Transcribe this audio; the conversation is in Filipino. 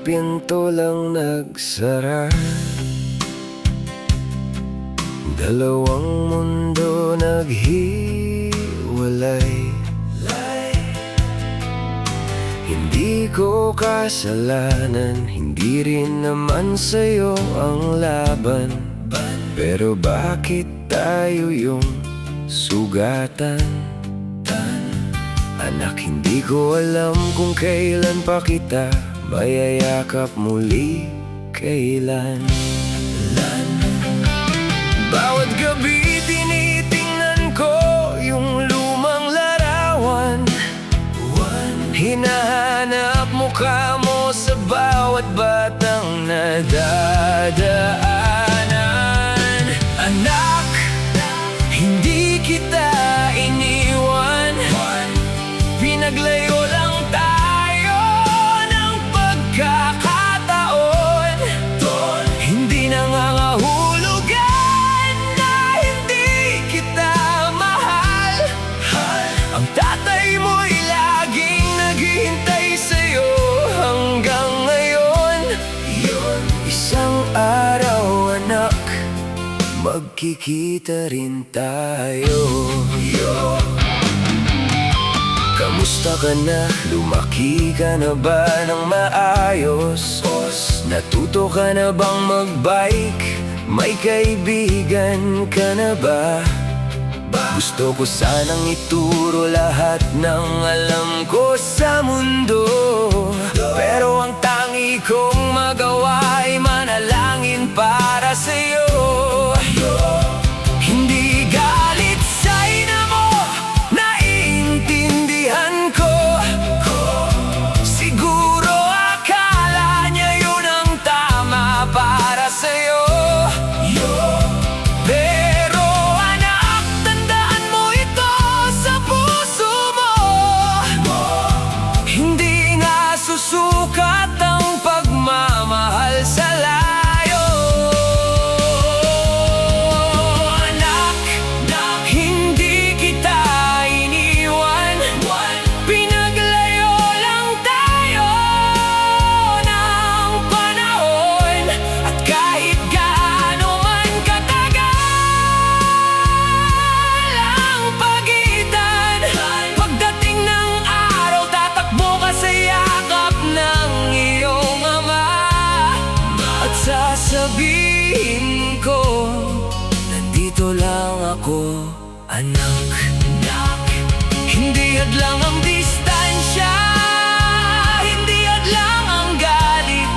pinto lang nagsara. Dalawang mundo naghiwalay. Hindi ko kasalanan, hindi rin naman sa'yo ang laban. Pero bakit tayo yung sugatan? Anak, hindi ko alam kung kailan pa kita mayayakap muli, kailan. Bawat gabi tinitingnan ko yung lumang larawan. Hinahanap mukha mo sa bawat batang nadadaanan. Anak, hindi kita iniwan. Pinaglayo lang tayo ng pagkakataon. Hindi nangangahulugan na hindi kita mahal. Ang tatay mo'y laging naghihintay sa'yo hanggang ngayon. Isang araw, anak, magkikita rin tayo. Kamusta ka na? Lumaki ka na ba ng maayos? Natuto ka na bang magbike? May kaibigan ka na ba? Gusto ko sanang ituro lahat ng alam ko sa mundo. Pero ang tangi kong magawa ay manalangin para sa'yo. Hindi galit sa ina mo, naiintindihan ko. Siguro akala niya yun ang tama para sa'yo. Pero anak, tandaan mo ito sa puso mo. Hindi nga susukat ang pagmamahal sa layo. Anak, hindi kita iniwan. Pinaglayo lang tayo ng panahon. At kahit gaano man katagal ang pagitan, pagdating ng araw, tatakbo ka sa yakap ng iyong ama. At sasabihin ko, nandito lang ako, anak. Hindi hadlang ang distansya, hindi hadlang ang galit.